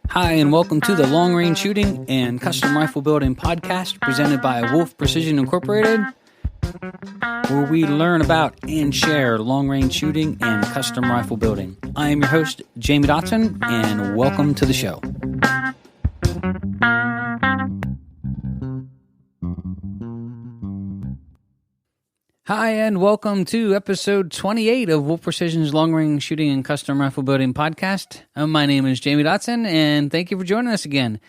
Hi, and welcome to the Long Range Shooting and Custom Rifle Building podcast presented by Wolf Precision Incorporated, where we learn about and share long range shooting and custom rifle building. I am your host, Jamie Dotson, and welcome to the show. Hi, and welcome to episode 28 of Wolf Precision's Long Range Shooting and Custom Rifle Building podcast. My name is Jamie Dotson, and thank you for joining us again.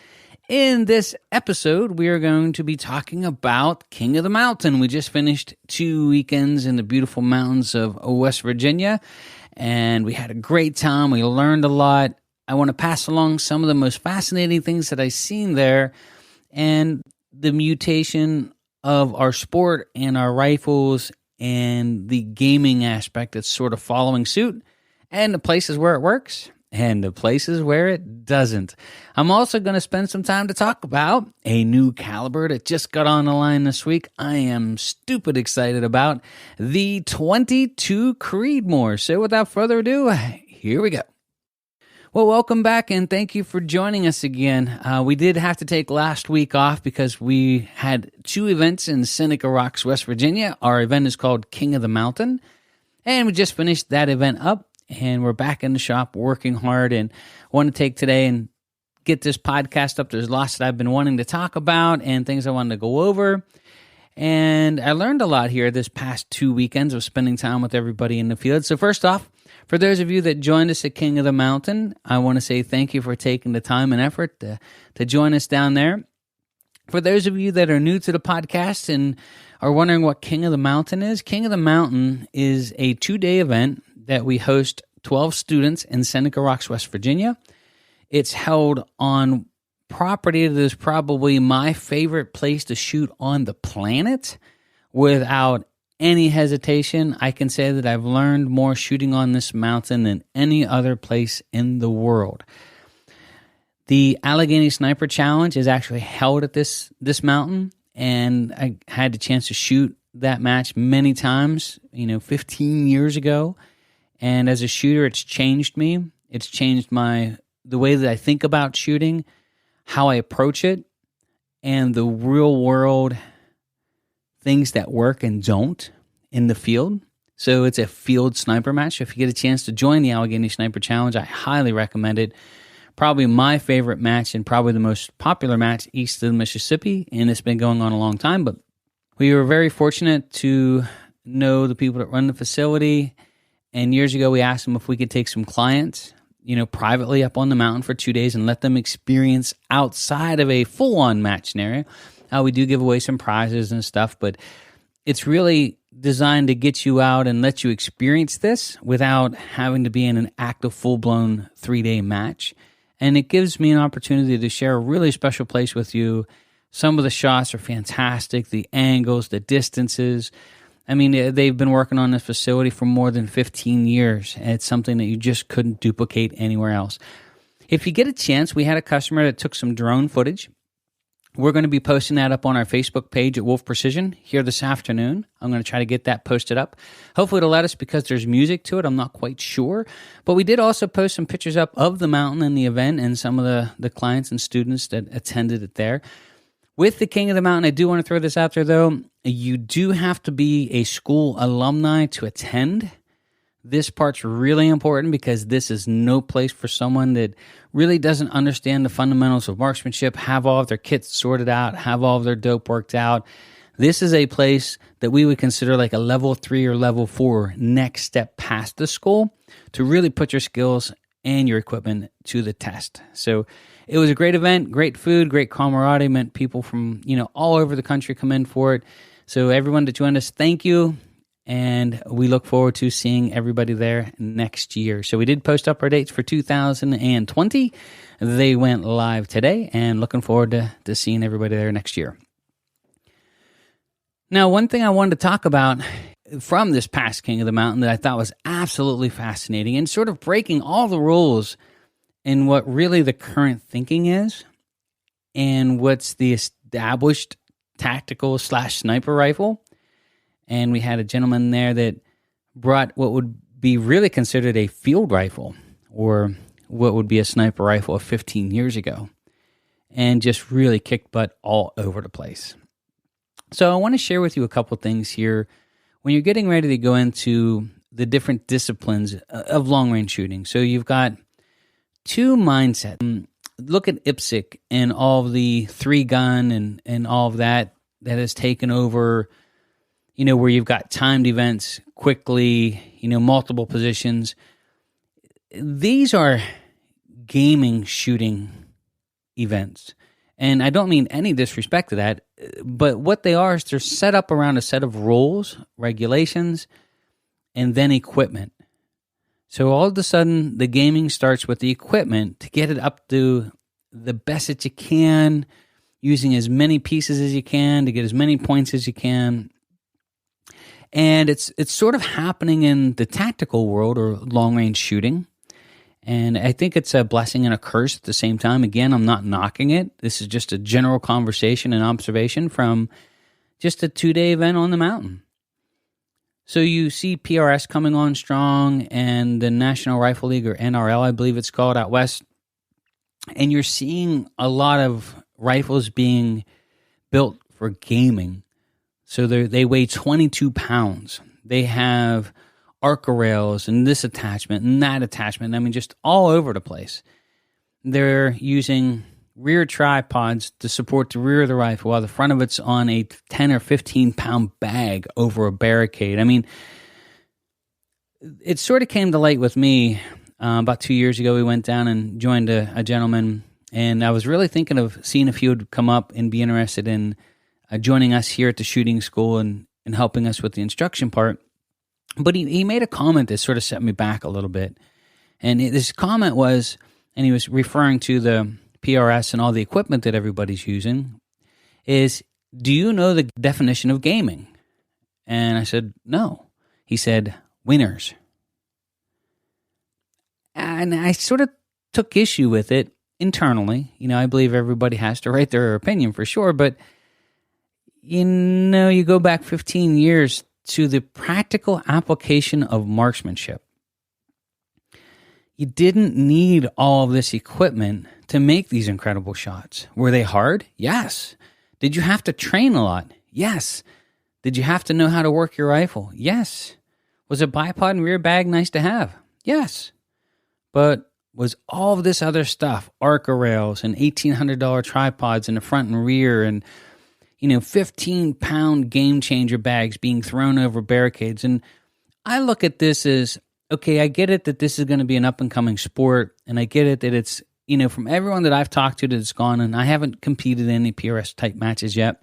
In this episode, we are going to be talking about King of the Mountain. We just finished 2 weekends in the beautiful mountains of West Virginia, and we had a great time. We learned a lot. I want to pass along some of the most fascinating things that I've seen there, and the mutation of our sport and our rifles and the gaming aspect that's sort of following suit, and the places where it works and the places where it doesn't. I'm also going to spend some time to talk about a new caliber that just got on the line this week. I am stupid excited about the 22 Creedmoor. So without further ado, here we go. Well, welcome back, and thank you for joining us again. We did have to take last week off because we had 2 events in Seneca Rocks, West Virginia. Our event is called King of the Mountain, and we just finished that event up, and we're back in the shop working hard, and want to take today and get this podcast up. There's lots that I've been wanting to talk about and things I wanted to go over, and I learned a lot here this past 2 weekends of spending time with everybody in the field. So first off, for those of you that joined us at King of the Mountain, I want to say thank you for taking the time and effort to join us down there. For those of you that are new to the podcast and are wondering what King of the Mountain is, King of the Mountain is a 2-day event that we host 12 students in Seneca Rocks, West Virginia. It's held on property that is probably my favorite place to shoot on the planet. Without any hesitation, I can say that I've learned more shooting on this mountain than any other place in the world. The Allegheny Sniper Challenge is actually held at this mountain, and I had the chance to shoot that match many times, 15 years ago. And as a shooter, it's changed me. It's changed the way that I think about shooting, how I approach it, and the real world things that work and don't in the field. So it's a field sniper match. If you get a chance to join the Allegheny Sniper Challenge, I highly recommend it. Probably my favorite match and probably the most popular match east of the Mississippi, and it's been going on a long time. But we were very fortunate to know the people that run the facility, and years ago we asked them if we could take some clients, privately up on the mountain for 2 days and let them experience outside of a full-on match scenario. We do give away some prizes and stuff, but it's really designed to get you out and let you experience this without having to be in an active, full-blown 3-day match. And it gives me an opportunity to share a really special place with you. Some of the shots are fantastic, the angles, the distances. I mean, they've been working on this facility for more than 15 years, and it's something that you just couldn't duplicate anywhere else. If you get a chance, we had a customer that took some drone footage. We're going to be posting that up on our Facebook page at Wolf Precision here this afternoon. I'm going to try to get that posted up. Hopefully it'll let us because there's music to it. I'm not quite sure. But we did also post some pictures up of the mountain and the event and some of the clients and students that attended it there. With the King of the Mountain, I do want to throw this out there, though. You do have to be a school alumni to attend. This part's really important because this is no place for someone that really doesn't understand the fundamentals of marksmanship, have all of their kits sorted out, have all of their dope worked out. This is a place that we would consider like a level 3 or level 4 next step past the school to really put your skills and your equipment to the test. So it was a great event, great food, great camaraderie, meant people from all over the country come in for it. So everyone that joined us, thank you. And we look forward to seeing everybody there next year. So we did post up our dates for 2020. They went live today, and looking forward to seeing everybody there next year. Now, one thing I wanted to talk about from this past King of the Mountain that I thought was absolutely fascinating and sort of breaking all the rules in what really the current thinking is and what's the established tactical / sniper rifle. And we had a gentleman there that brought what would be really considered a field rifle, or what would be a sniper rifle of 15 years ago, and just really kicked butt all over the place. So I want to share with you a couple things here when you're getting ready to go into the different disciplines of long-range shooting. So you've got two mindsets. Look at IPSC and all of the 3-gun and all of that has taken over, where you've got timed events quickly, multiple positions. These are gaming shooting events. And I don't mean any disrespect to that, but what they are is they're set up around a set of rules, regulations, and then equipment. So all of a sudden, the gaming starts with the equipment to get it up to the best that you can, using as many pieces as you can to get as many points as you can. And it's sort of happening in the tactical world or long-range shooting. And I think it's a blessing and a curse at the same time. Again, I'm not knocking it. This is just a general conversation and observation from just a 2-day event on the mountain. So you see PRS coming on strong and the National Rifle League, or NRL, I believe it's called, out west. And you're seeing a lot of rifles being built for gaming. So they weigh 22 pounds. They have Arca rails and this attachment and that attachment. I mean, just all over the place. They're using rear tripods to support the rear of the rifle while the front of it's on a 10 or 15 pound bag over a barricade. I mean, it sort of came to light with me about 2 years ago. We went down and joined a gentleman, and I was really thinking of seeing if he would come up and be interested in joining us here at the shooting school and helping us with the instruction part. But he made a comment that sort of set me back a little bit. And this comment was, and he was referring to the PRS and all the equipment that everybody's using, is, do you know the definition of gaming? And I said, no. He said, winners. And I sort of took issue with it internally. I believe everybody has to write their opinion for sure, but you go back 15 years to the practical application of marksmanship. You didn't need all of this equipment to make these incredible shots. Were they hard? Yes. Did you have to train a lot? Yes. Did you have to know how to work your rifle? Yes. Was a bipod and rear bag nice to have? Yes. But was all of this other stuff, Arca rails and $1,800 tripods in the front and rear, and 15-pound game changer bags being thrown over barricades? And I look at this as, okay, I get it that this is going to be an up-and-coming sport, and I get it that it's, from everyone that I've talked to that's gone, and I haven't competed in any PRS-type matches yet,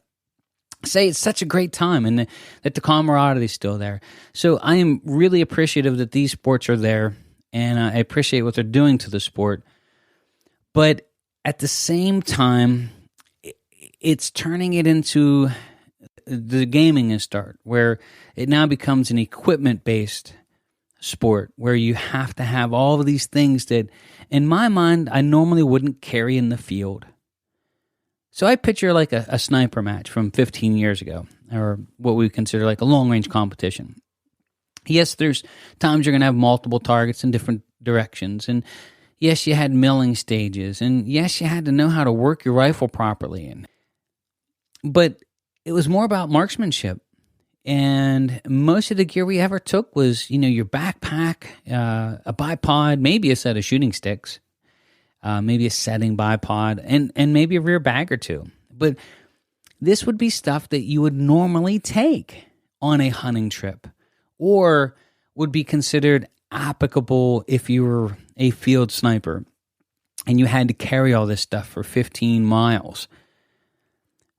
say it's such a great time and that the camaraderie is still there. So I am really appreciative that these sports are there, and I appreciate what they're doing to the sport. But at the same time, it's turning it into the gaming start, where it now becomes an equipment-based sport, where you have to have all of these things that, in my mind, I normally wouldn't carry in the field. So I picture like a sniper match from 15 years ago, or what we consider like a long-range competition. Yes, there's times you're going to have multiple targets in different directions, and yes, you had milling stages, and yes, you had to know how to work your rifle properly. But it was more about marksmanship. And most of the gear we ever took was, your backpack, a bipod, maybe a set of shooting sticks, maybe a setting bipod, and maybe a rear bag or two. But this would be stuff that you would normally take on a hunting trip, or would be considered applicable if you were a field sniper and you had to carry all this stuff for 15 miles.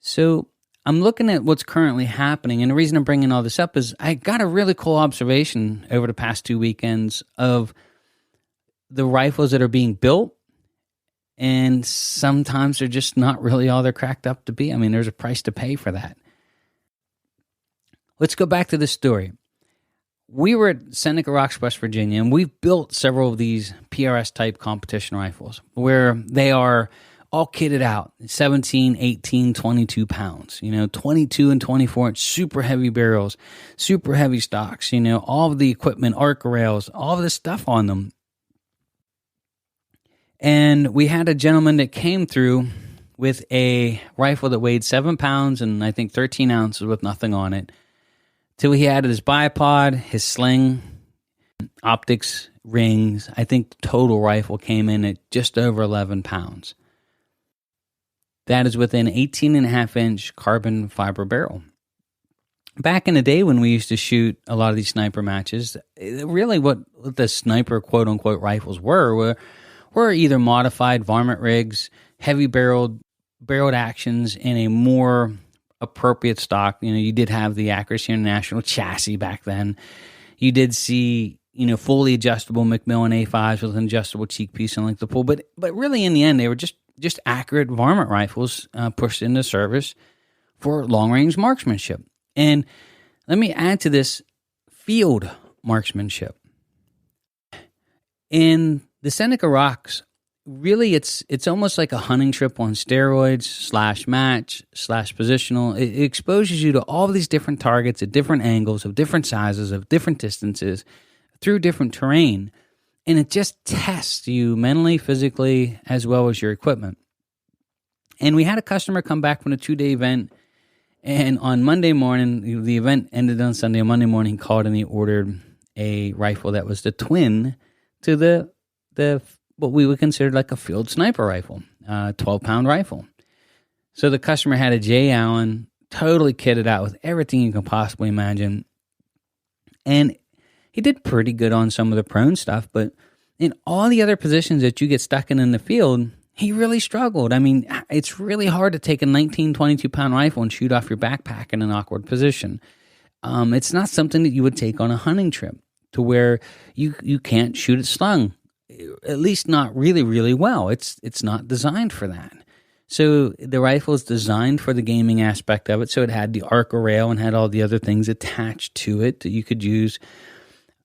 So I'm looking at what's currently happening, and the reason I'm bringing all this up is I got a really cool observation over the past 2 weekends of the rifles that are being built, and sometimes they're just not really all they're cracked up to be. I mean, there's a price to pay for that. Let's go back to this story. We were at Seneca Rocks, West Virginia, and we've built several of these PRS-type competition rifles where they are all kitted out, 17, 18, 22 pounds, 22 and 24-inch super heavy barrels, super heavy stocks, all of the equipment, Arca rails, all of this stuff on them. And we had a gentleman that came through with a rifle that weighed 7 pounds and I think 13 ounces with nothing on it. Till he added his bipod, his sling, optics, rings. I think the total rifle came in at just over 11 pounds. That is with an 18.5-inch carbon fiber barrel. Back in the day when we used to shoot a lot of these sniper matches, really what the sniper quote-unquote rifles were either modified varmint rigs, heavy barreled actions in a more appropriate stock. You did have the Accuracy International chassis back then. You did see, fully adjustable Macmillan A5s with an adjustable cheek piece and length of pull. But really in the end, they were just accurate varmint rifles pushed into service for long-range marksmanship. And let me add to this field marksmanship. In the Seneca Rocks, really it's almost like a hunting trip on steroids / match / positional. It exposes you to all these different targets at different angles, of different sizes, of different distances, through different terrain. And it just tests you mentally, physically, as well as your equipment. And we had a customer come back from a 2-day event. And on Monday morning, the event ended on Sunday. On Monday morning, he called and he ordered a rifle that was the twin to the what we would consider like a field sniper rifle, 12-pound rifle. So the customer had a J. Allen, totally kitted out with everything you can possibly imagine. And he did pretty good on some of the prone stuff, but in all the other positions that you get stuck in the field, he really struggled. I mean, it's really hard to take a 19, 22-pound rifle and shoot off your backpack in an awkward position. It's not something that you would take on a hunting trip to where you can't shoot it slung, at least not really, really well. It's not designed for that. So the rifle is designed for the gaming aspect of it. So it had the Arca rail and had all the other things attached to it that you could use.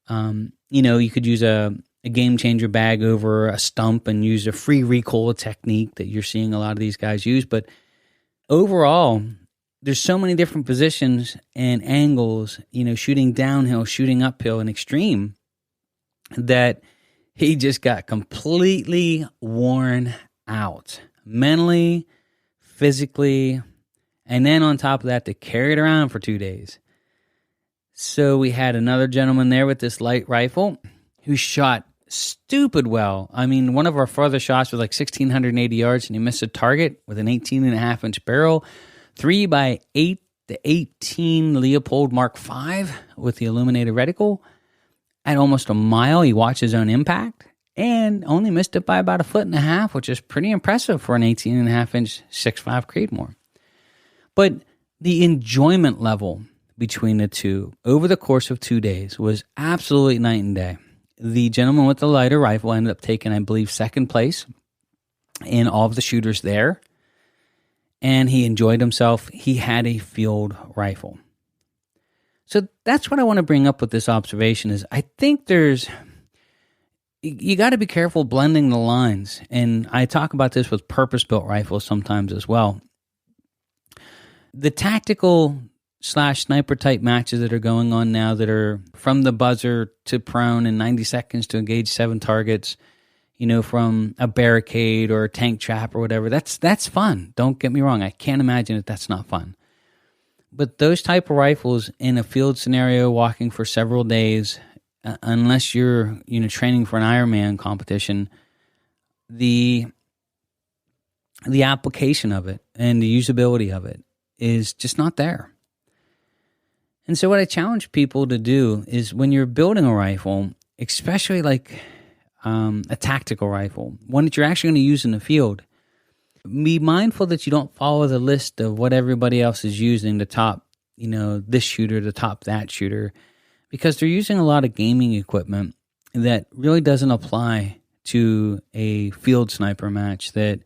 You could use a game changer bag over a stump and use a free recoil technique that you're seeing a lot of these guys use. But overall, there's so many different positions and angles, shooting downhill, shooting uphill, and extreme, that he just got completely worn out, mentally, physically, and then on top of that, to carry it around for 2 days. So we had another gentleman there with this light rifle who shot stupid well. I mean, one of our farthest shots was like 1,680 yards, and he missed a target with an 18.5-inch barrel, 3x8 to 18 Leopold Mark V with the illuminated reticle. At almost a mile, he watched his own impact and only missed it by about 1.5 feet, which is pretty impressive for an 18.5-inch 6.5 Creedmoor. But the enjoyment level between the two over the course of 2 days was absolutely night and day. The gentleman with the lighter rifle ended up taking, I believe, second place in all of the shooters there, and he enjoyed himself. He had a field rifle. So that's what I want to bring up with this observation is I think you got to be careful blending the lines. And I talk about this with purpose-built rifles sometimes as well. The tactical / sniper type matches that are going on now that are from the buzzer to prone in 90 seconds to engage 7 targets, from a barricade or a tank trap or whatever, that's fun. Don't get me wrong. I can't imagine that that's not fun. But those type of rifles in a field scenario, walking for several days, unless you're training for an Ironman competition, the application of it and the usability of it is just not there. And so what I challenge people to do is when you're building a rifle, especially like a tactical rifle, one that you're actually going to use in the field, be mindful that you don't follow the list of what everybody else is using to top, this shooter, to top that shooter, because they're using a lot of gaming equipment that really doesn't apply to a field sniper match that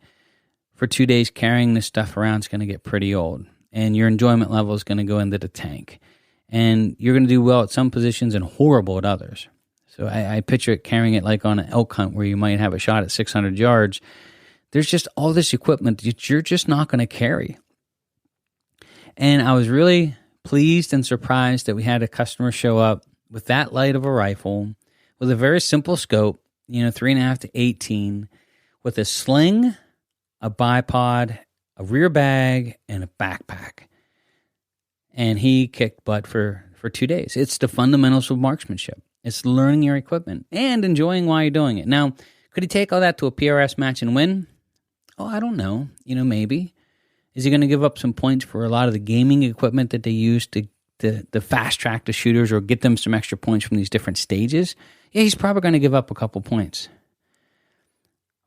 for 2 days carrying this stuff around is going to get pretty old, and your enjoyment level is going to go into the tank. And you're going to do well at some positions and horrible at others. So I picture it carrying it like on an elk hunt where you might have a shot at 600 yards. There's just all this equipment that you're just not going to carry. And I was really pleased and surprised that we had a customer show up with that light of a rifle with a very simple scope, 3.5 to 18, with a sling, a bipod, a rear bag, and a backpack. And he kicked butt for 2 days. It's the fundamentals of marksmanship. It's learning your equipment and enjoying while you're doing it. Now, could he take all that to a PRS match and win? Oh, I don't know. Maybe. Is he going to give up some points for a lot of the gaming equipment that they use to fast track the shooters or get them some extra points from these different stages? Yeah, he's probably going to give up a couple points.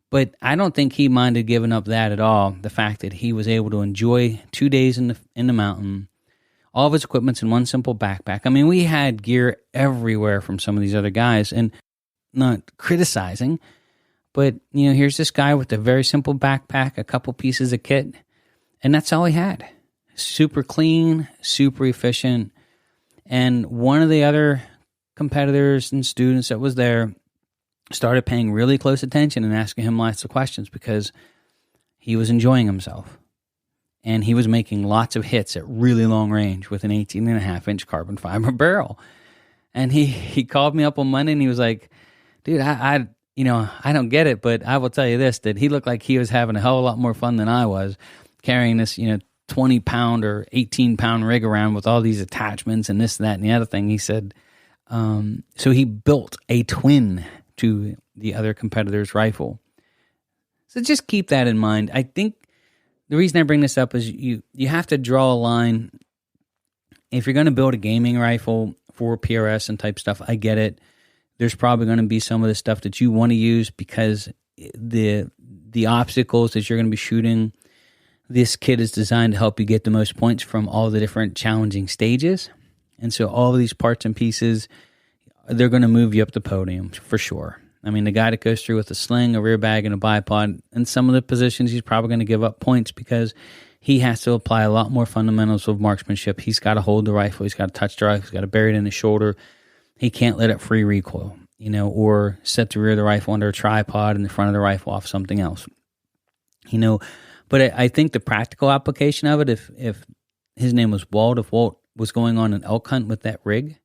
But I don't think he minded giving up that at all. The fact that he was able to enjoy 2 days in the mountain, all of his equipment's in one simple backpack. I mean, we had gear everywhere from some of these other guys, and not criticizing, but here's this guy with a very simple backpack, a couple pieces of kit, and that's all he had. Super clean, super efficient. And one of the other competitors and students that was there started paying really close attention and asking him lots of questions because he was enjoying himself. And he was making lots of hits at really long range with an 18.5-inch carbon fiber barrel. And he called me up on Monday and he was like, dude, I don't get it, but I will tell you this, that he looked like he was having a hell of a lot more fun than I was carrying this, 20-pound or 18-pound rig around with all these attachments and this, that, and the other thing. He said, so he built a twin to the other competitor's rifle. So just keep that in mind. I think the reason I bring this up is you have to draw a line. If you're going to build a gaming rifle for PRS and type stuff, I get it. There's probably going to be some of the stuff that you want to use because the obstacles that you're going to be shooting, this kit is designed to help you get the most points from all the different challenging stages. And so all of these parts and pieces, they're going to move you up the podium for sure. I mean, the guy that goes through with a sling, a rear bag, and a bipod, in some of the positions, he's probably going to give up points because he has to apply a lot more fundamentals of marksmanship. He's got to hold the rifle. He's got to touch the rifle. He's got to bury it in his shoulder. He can't let it free recoil, or set the rear of the rifle under a tripod and the front of the rifle off something else. But I think the practical application of it, if his name was Walt, if Walt was going on an elk hunt with that rig,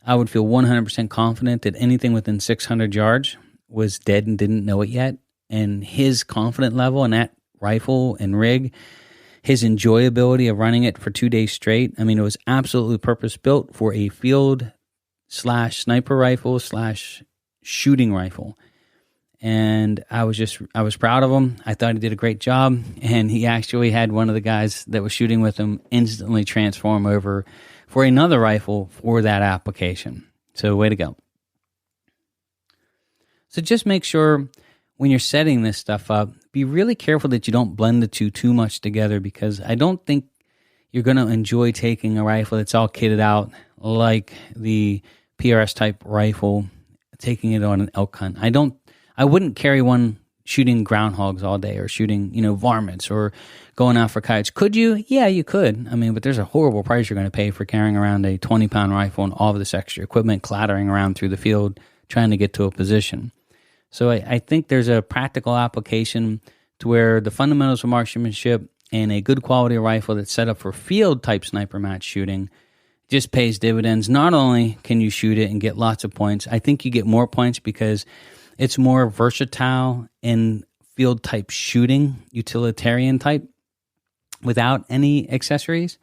I would feel 100% confident that anything within 600 yards was dead and didn't know it yet. And his confident level in that rifle and rig, his enjoyability of running it for 2 days straight, I mean, it was absolutely purpose-built for a field/sniper rifle/shooting rifle. And I was proud of him. I thought he did a great job. And he actually had one of the guys that was shooting with him instantly transform over for another rifle for that application. So way to go. So just make sure when you're setting this stuff up, be really careful that you don't blend the two too much together, because I don't think you're going to enjoy taking a rifle that's all kitted out like the PRS type rifle, taking it on an elk hunt. I wouldn't carry one shooting groundhogs all day or shooting, varmints or going out for kites. Could you? Yeah, you could. I mean, but there's a horrible price you're going to pay for carrying around a 20-pound rifle and all of this extra equipment clattering around through the field trying to get to a position. So I think there's a practical application to where the fundamentals of marksmanship and a good quality rifle that's set up for field-type sniper match shooting just pays dividends. Not only can you shoot it and get lots of points, I think you get more points because it's more versatile in field type shooting, utilitarian type, without any accessories.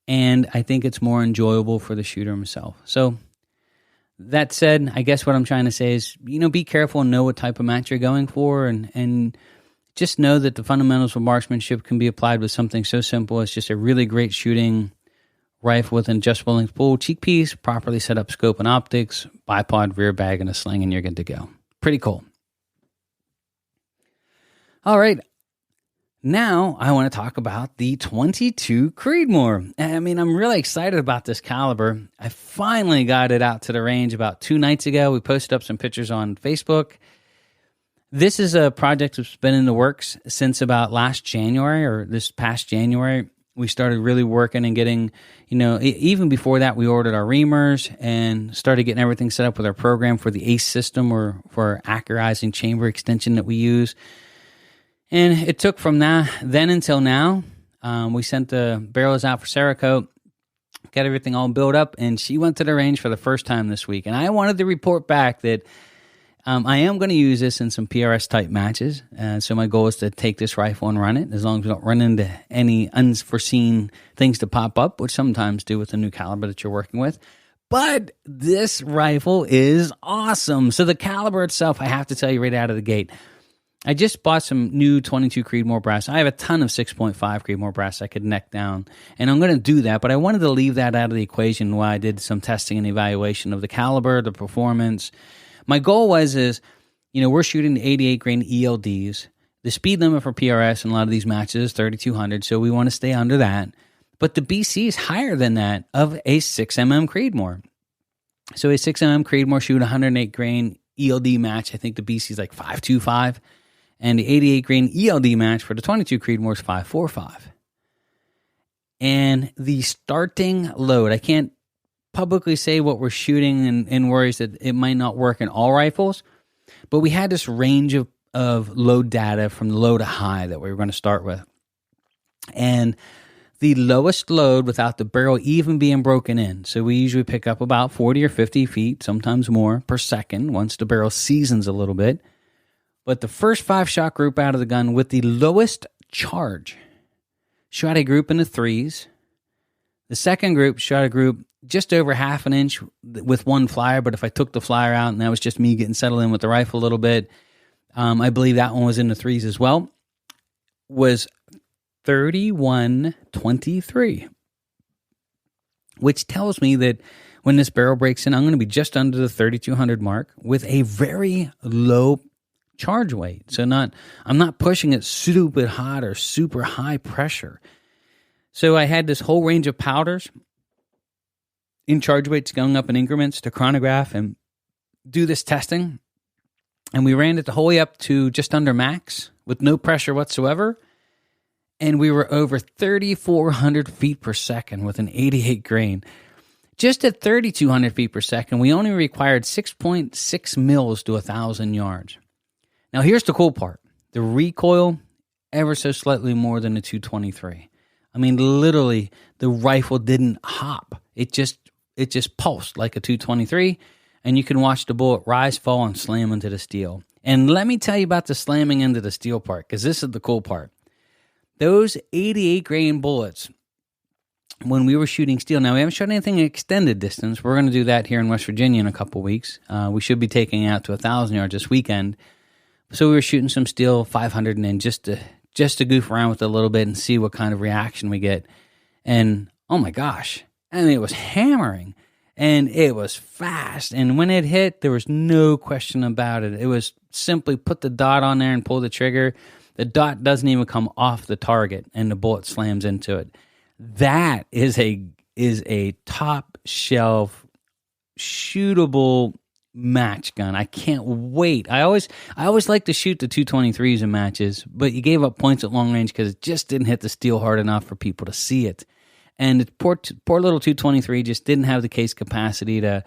And I think it's more enjoyable for the shooter himself. So that said, I guess what I'm trying to say is, be careful and know what type of match you're going for. And just know that the fundamentals of marksmanship can be applied with something so simple as just a really great shooting rifle with an adjustable length pull, cheek piece, properly set up scope and optics, bipod, rear bag, and a sling, and you're good to go. Pretty cool. All right. Now I want to talk about the 22 Creedmoor. I mean, I'm really excited about this caliber. I finally got it out to the range about 2 nights ago. We posted up some pictures on Facebook. This is a project that's been in the works since about last January, or this past January. We started really working and getting, even before that, we ordered our reamers and started getting everything set up with our program for the ACE system, or for our accurizing chamber extension that we use. And it took from then until now. We sent the barrels out for Cerakote, got everything all built up, and she went to the range for the first time this week. And I wanted to report back that I am going to use this in some PRS type matches. So my goal is to take this rifle and run it, as long as we don't run into any unforeseen things to pop up, which sometimes do with the new caliber that you're working with. But this rifle is awesome. So the caliber itself, I have to tell you right out of the gate, I just bought some new 22 Creedmoor brass. I have a ton of 6.5 Creedmoor brass I could neck down, and I'm going to do that, but I wanted to leave that out of the equation while I did some testing and evaluation of the caliber, the performance. My goal was, we're shooting the 88 grain ELDs. The speed limit for PRS in a lot of these matches is 3,200, so we want to stay under that. But the BC is higher than that of a 6mm Creedmoor. So a 6mm Creedmoor shoot 108 grain ELD match, I think the BC is like 5.25. And the 88 grain ELD match for the 22 Creedmoor is 5.45. And the starting load, I can't publicly say what we're shooting and worries that it might not work in all rifles, but we had this range of load data from low to high that we were going to start with. And the lowest load without the barrel even being broken in, so we usually pick up about 40 or 50 feet, sometimes more, per second once the barrel seasons a little bit. But the first 5-shot group out of the gun with the lowest charge shot a group in the 3s. The second group shot a group just over half an inch with one flyer, but if I took the flyer out and that was just me getting settled in with the rifle a little bit, I believe that one was in the 3s as well, was 31.23, which tells me that when this barrel breaks in, I'm going to be just under the 3,200 mark with a very low charge weight. So I'm not pushing it super hot or super high pressure. So I had this whole range of powders in charge weights going up in increments to chronograph and do this testing. And we ran it the whole way up to just under max with no pressure whatsoever. And we were over 3,400 feet per second with an 88 grain. Just at 3,200 feet per second, we only required 6.6 mils to 1,000 yards. Now, here's the cool part. The recoil, ever so slightly more than the 223. I mean, literally, the rifle didn't hop. It just pulsed like a 223, and you can watch the bullet rise, fall, and slam into the steel. And let me tell you about the slamming into the steel part, because this is the cool part. Those 88 grain bullets, when we were shooting steel, now we haven't shot anything extended distance. We're going to do that here in West Virginia in a couple weeks. We should be taking it out to 1,000 yards this weekend. So we were shooting some steel 500 and in just to goof around with it a little bit and see what kind of reaction we get. And oh my gosh, I mean, it was hammering and it was fast. And when it hit, there was no question about it. It was simply put the dot on there and pull the trigger. The dot doesn't even come off the target and the bullet slams into it. That is a top shelf shootable match gun. I can't wait. I always like to shoot the 223s in matches, but you gave up points at long range because it just didn't hit the steel hard enough for people to see it. And the poor little 223 just didn't have the case capacity to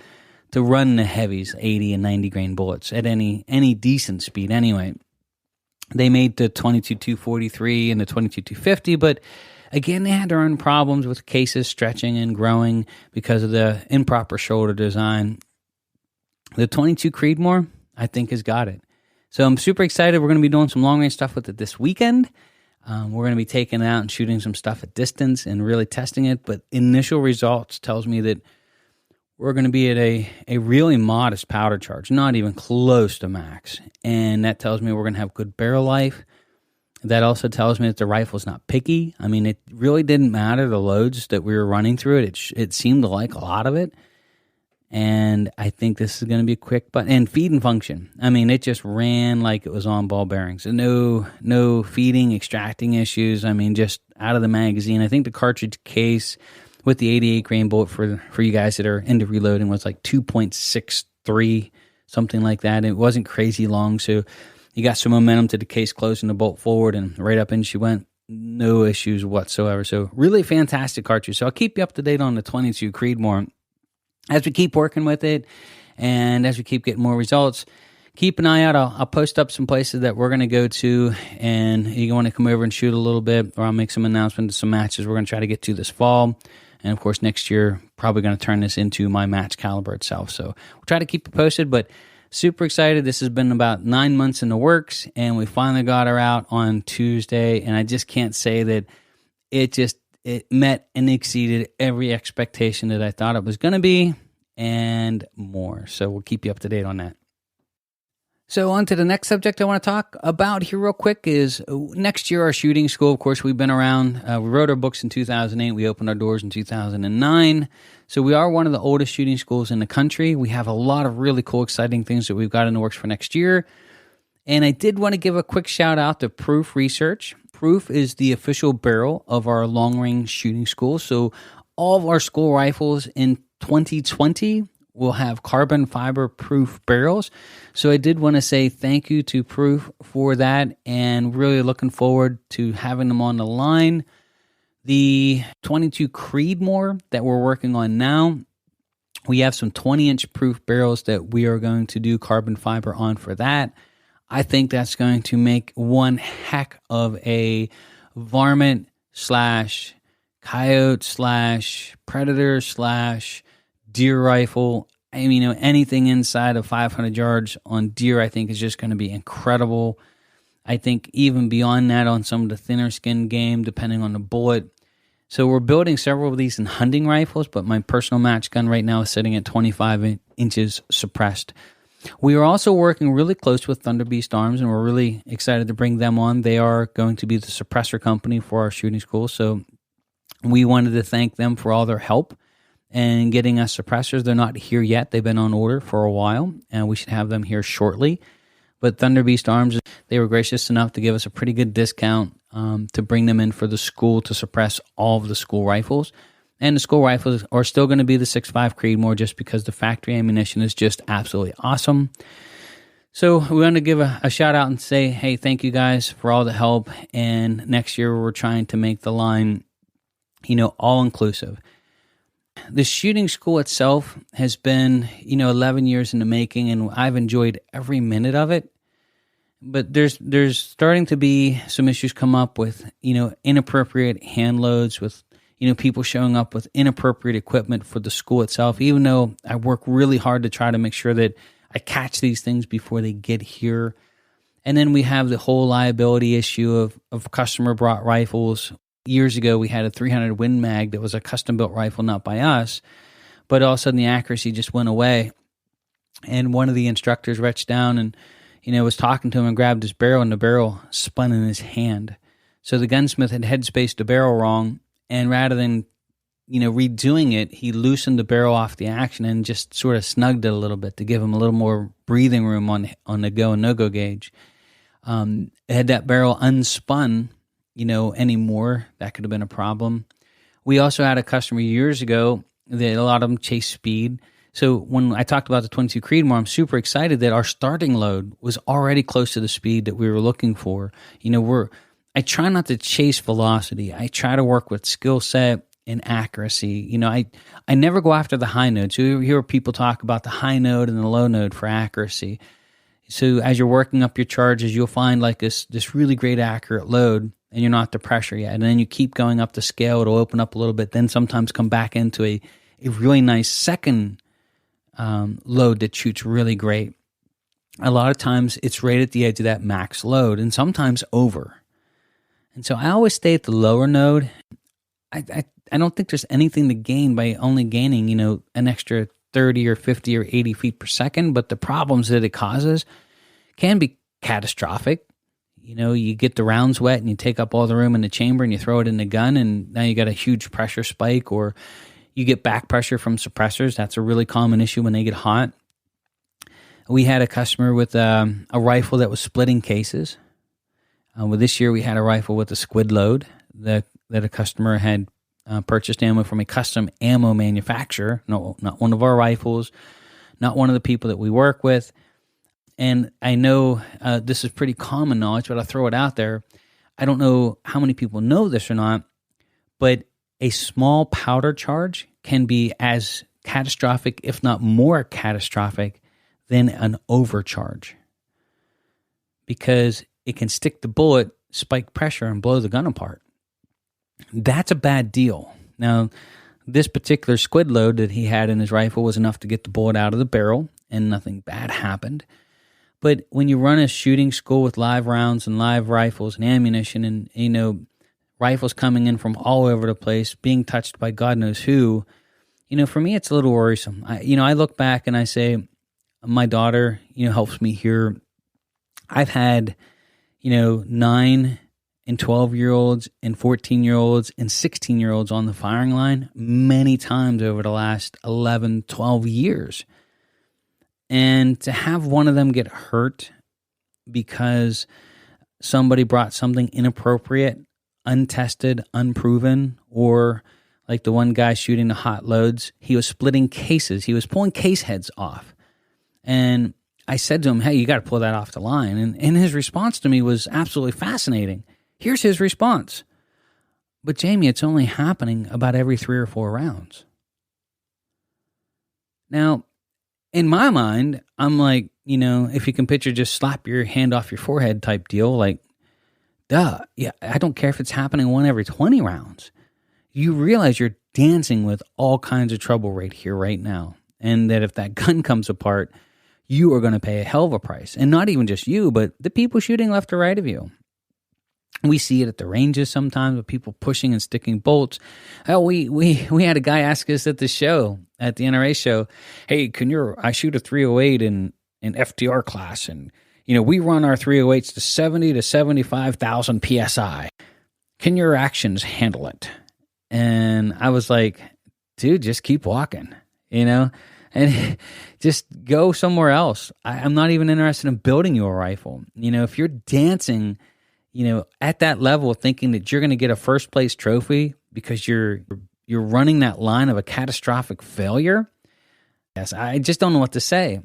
run the heavies, 80 and 90 grain bullets at any decent speed anyway. They made the 22-243 and the 22-250, but again, they had their own problems with cases stretching and growing because of the improper shoulder design. The 22 Creedmoor, I think, has got it. So I'm super excited. We're going to be doing some long-range stuff with it this weekend. We're going to be taking it out and shooting some stuff at distance and really testing it. But initial results tells me that we're going to be at a really modest powder charge, not even close to max. And that tells me we're going to have good barrel life. That also tells me that the rifle's not picky. I mean, it really didn't matter the loads that we were running through it. It seemed to like a lot of it. And I think this is going to be a quick button. And feed and function. I mean, it just ran like it was on ball bearings. No feeding, extracting issues. I mean, just out of the magazine. I think the cartridge case with the 88 grain bullet for you guys that are into reloading was like 2.63, something like that. It wasn't crazy long, so you got some momentum to the case closing the bolt forward, and right up in she went. No issues whatsoever. So really fantastic cartridge. So I'll keep you up to date on the 22 Creedmoor as we keep working with it and as we keep getting more results. Keep an eye out. I'll post up some places that we're going to go to, and you want to come over and shoot a little bit, or I'll make some announcements, some matches we're going to try to get to this fall. And of course, next year, probably going to turn this into my match caliber itself. So we'll try to keep it posted, but Super excited. This has been about 9 months in the works, and we finally got her out on Tuesday. And I just can't say that it met and exceeded every expectation that I thought it was going to be and more. So we'll keep you up to date on that. So on to the next subject I want to talk about here real quick is next year our shooting school. Of course, we've been around. We wrote our books in 2008. We opened our doors in 2009. So we are one of the oldest shooting schools in the country. We have a lot of really cool, exciting things that we've got in the works for next year. And I did want to give a quick shout out to Proof Research. Proof is the official barrel of our long-range shooting school. So all of our school rifles in 2020 will have carbon fiber proof barrels. So I did want to say thank you to Proof for that, and really looking forward to having them on the line. The 22 Creedmoor that we're working on now, we have some 20-inch proof barrels that we are going to do carbon fiber on for that. I think that's going to make one heck of a varmint / coyote / predator / deer rifle. I mean, anything inside of 500 yards on deer, I think is just going to be incredible. I think even beyond that on some of the thinner skin game, depending on the bullet. So we're building several of these in hunting rifles, but my personal match gun right now is sitting at 25 inches suppressed. We are also working really close with Thunder Beast Arms, and we're really excited to bring them on. They are going to be the suppressor company for our shooting school, so we wanted to thank them for all their help and getting us suppressors. They're not here yet. They've been on order for a while, and we should have them here shortly. But Thunder Beast Arms, they were gracious enough to give us a pretty good discount to bring them in for the school to suppress all of the school rifles. And the school rifles are still going to be the 6.5 Creedmoor just because the factory ammunition is just absolutely awesome. So we want to give a shout out and say, hey, thank you guys for all the help. And next year we're trying to make the line, all inclusive. The shooting school itself has been, 11 years in the making, and I've enjoyed every minute of it. But there's starting to be some issues come up with, inappropriate hand loads, with, people showing up with inappropriate equipment for the school itself, even though I work really hard to try to make sure that I catch these things before they get here. And then we have the whole liability issue of customer brought rifles. Years ago, we had a 300 Win Mag that was a custom-built rifle, not by us, but all of a sudden the accuracy just went away. And one of the instructors reached down and, was talking to him and grabbed his barrel, and the barrel spun in his hand. So the gunsmith had headspaced the barrel wrong, and rather than, redoing it, he loosened the barrel off the action and just sort of snugged it a little bit to give him a little more breathing room on the go and no-go gauge. Had that barrel unspun, anymore, that could have been a problem. We also had a customer years ago that a lot of them chase speed. So when I talked about the 22 Creedmoor, I'm super excited that our starting load was already close to the speed that we were looking for. I try not to chase velocity. I try to work with skill set and accuracy. I never go after the high node. So you hear people talk about the high node and the low node for accuracy. So as you're working up your charges, you'll find like this really great accurate load, and you're not at the pressure yet. And then you keep going up the scale, it'll open up a little bit, then sometimes come back into a really nice second load that shoots really great. A lot of times it's right at the edge of that max load, and sometimes over. And so I always stay at the lower node. I don't think there's anything to gain by only gaining, an extra 30 or 50 or 80 feet per second, but the problems that it causes can be catastrophic. You get the rounds wet and you take up all the room in the chamber and you throw it in the gun, and now you got a huge pressure spike, or you get back pressure from suppressors. That's a really common issue when they get hot. We had a customer with a rifle that was splitting cases. This year we had a rifle with a squid load that a customer had purchased ammo from a custom ammo manufacturer, not one of our rifles, not one of the people that we work with. And I know this is pretty common knowledge, but I'll throw it out there. I don't know how many people know this or not, but a small powder charge can be as catastrophic, if not more catastrophic, than an overcharge, because it can stick the bullet, spike pressure, and blow the gun apart. That's a bad deal. Now, this particular squid load that he had in his rifle was enough to get the bullet out of the barrel. and nothing bad happened. But when you run a shooting school with live rounds and live rifles and ammunition and, rifles coming in from all over the place, being touched by God knows who, for me, it's a little worrisome. I look back and I say, my daughter, helps me here. I've had, 9 and 12-year-olds and 14-year-olds and 16-year-olds on the firing line many times over the last 11, 12 years. And to have one of them get hurt because somebody brought something inappropriate, untested, unproven, or like the one guy shooting the hot loads, he was splitting cases. He was pulling case heads off. And I said to him, hey, you got to pull that off the line. And his response to me was absolutely fascinating. Here's his response. But Jamie, it's only happening about every 3 or 4 rounds. Now, in my mind, I'm like, if you can picture just slap your hand off your forehead type deal, like, duh. Yeah, I don't care if it's happening 1 every 20 rounds. You realize you're dancing with all kinds of trouble right here, right now. And that if that gun comes apart, you are going to pay a hell of a price. And not even just you, but the people shooting left or right of you. We see it at the ranges sometimes with people pushing and sticking bolts. Oh, we had a guy ask us at the show, at the NRA show, hey, I shoot a 308 in FTR class, and we run our 308s to 70 to 75,000 PSI. Can your actions handle it? And I was like, dude, just keep walking, and just go somewhere else. I'm not even interested in building you a rifle. If you're dancing, at that level, thinking that you're going to get a first place trophy because you're running that line of a catastrophic failure. Yes, I just don't know what to say.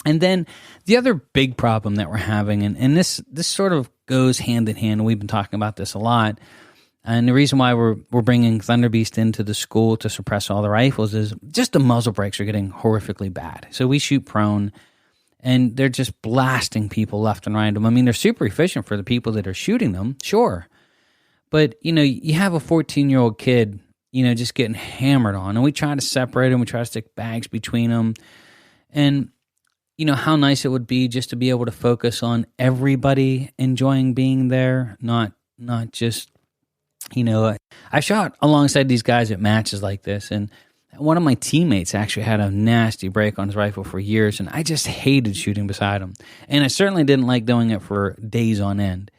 And then the other big problem that we're having, and this sort of goes hand in hand, and we've been talking about this a lot, and the reason why we're bringing Thunderbeast into the school to suppress all the rifles is just the muzzle brakes are getting horrifically bad. So we shoot prone, and they're just blasting people left and right. I mean, they're super efficient for the people that are shooting them, sure. But, you have a 14-year-old kid, just getting hammered on. And we try to separate them. We try to stick bags between them. And, how nice it would be just to be able to focus on everybody enjoying being there, not just, I shot alongside these guys at matches like this. And one of my teammates actually had a nasty break on his rifle for years, and I just hated shooting beside him. And I certainly didn't like doing it for days on end.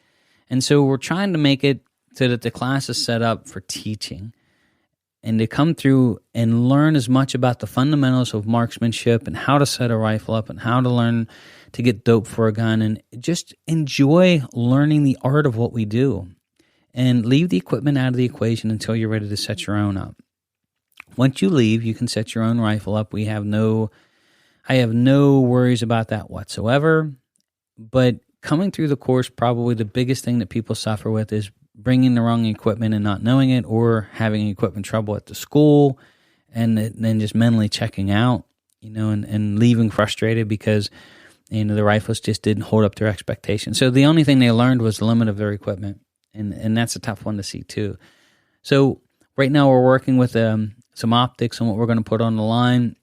And so we're trying to make it so that the class is set up for teaching and to come through and learn as much about the fundamentals of marksmanship and how to set a rifle up and how to learn to get dope for a gun and just enjoy learning the art of what we do and leave the equipment out of the equation until you're ready to set your own up. Once you leave, you can set your own rifle up. I have no worries about that whatsoever. But coming through the course, probably the biggest thing that people suffer with is bringing the wrong equipment and not knowing it, or having equipment trouble at the school, and then just mentally checking out, and leaving frustrated because, the rifles just didn't hold up their expectations. So the only thing they learned was the limit of their equipment, and that's a tough one to see too. So right now we're working with some optics on what we're going to put on the line.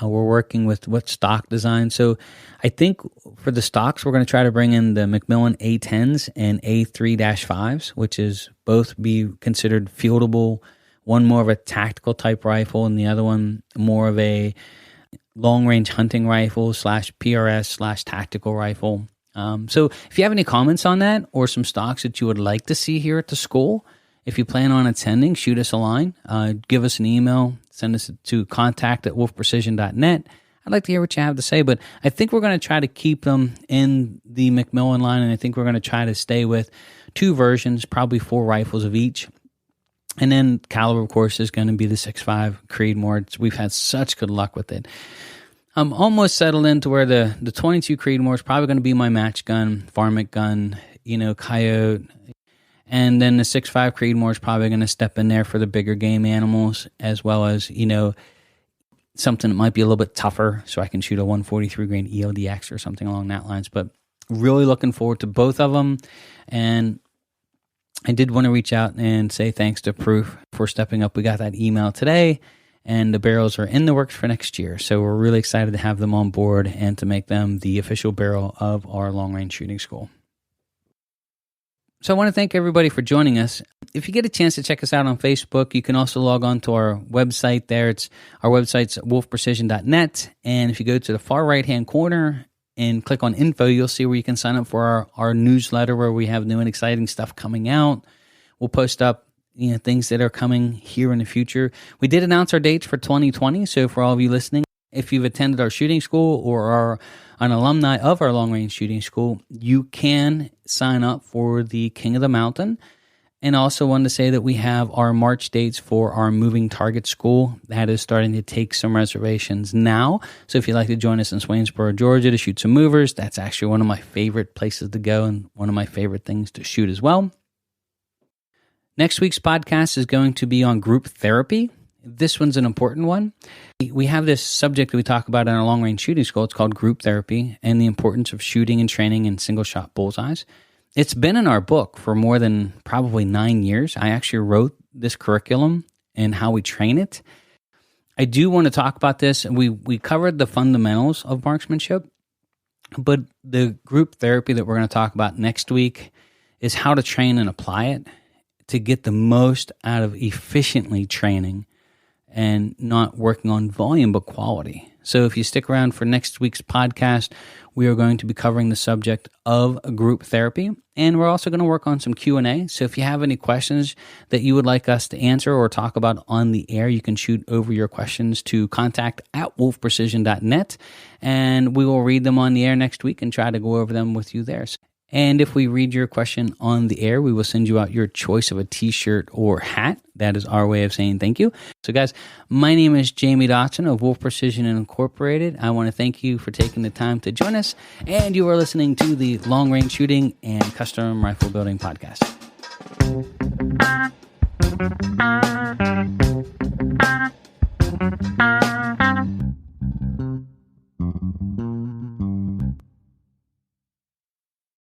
We're working with what stock design. So I think for the stocks, we're going to try to bring in the Macmillan A10s and A3-5s, which is both be considered fieldable. One more of a tactical type rifle, and the other one more of a long-range hunting rifle / PRS / tactical rifle. So if you have any comments on that or some stocks that you would like to see here at the school, if you plan on attending, shoot us a line, give us an email, send us to contact@wolfprecision.net. I'd like to hear what you have to say, but I think we're going to try to keep them in the Macmillan line, and I think we're going to try to stay with 2 versions, probably 4 rifles of each. And then caliber, of course, is going to be the 6.5 Creedmoor. We've had such good luck with it. I'm almost settled into where the 22 Creedmoor is probably going to be my match gun, varmint gun, coyote. And then the 6.5 Creedmoor is probably going to step in there for the bigger game animals, as well as, something that might be a little bit tougher, so I can shoot a 143 grain EODX or something along that lines. But really looking forward to both of them. And I did want to reach out and say thanks to Proof for stepping up. We got that email today, and the barrels are in the works for next year. So we're really excited to have them on board and to make them the official barrel of our long-range shooting school. So I want to thank everybody for joining us. If you get a chance to check us out on Facebook, you can also log on to our website there. Our website's wolfprecision.net. And if you go to the far right-hand corner and click on info, you'll see where you can sign up for our newsletter where we have new and exciting stuff coming out. We'll post up things that are coming here in the future. We did announce our dates for 2020. So for all of you listening, if you've attended our shooting school or are an alumni of our long-range shooting school, you can sign up for the King of the Mountain. And also wanted to say that we have our March dates for our moving target school. That is starting to take some reservations now. So if you'd like to join us in Swainsboro, Georgia to shoot some movers, that's actually one of my favorite places to go and one of my favorite things to shoot as well. Next week's podcast is going to be on group therapy. This one's an important one. We have this subject that we talk about in our long-range shooting school. It's called group therapy and the importance of shooting and training in single-shot bullseyes. It's been in our book for more than probably 9 years. I actually wrote this curriculum and how we train it. I do want to talk about this. We covered the fundamentals of marksmanship, but the group therapy that we're going to talk about next week is how to train and apply it to get the most out of efficiently training and not working on volume but quality. So if you stick around for next week's podcast, we are going to be covering the subject of group therapy, and we're also going to work on some Q&A. So if you have any questions that you would like us to answer or talk about on the air, you can shoot over your questions to contact@wolfprecision.net, and we will read them on the air next week and try to go over them with you there. And if we read your question on the air, we will send you out your choice of a t-shirt or hat. That is our way of saying thank you. So guys, my name is Jamie Dotson of Wolf Precision Incorporated. I want to thank you for taking the time to join us. And you are listening to the Long Range Shooting and Custom Rifle Building Podcast.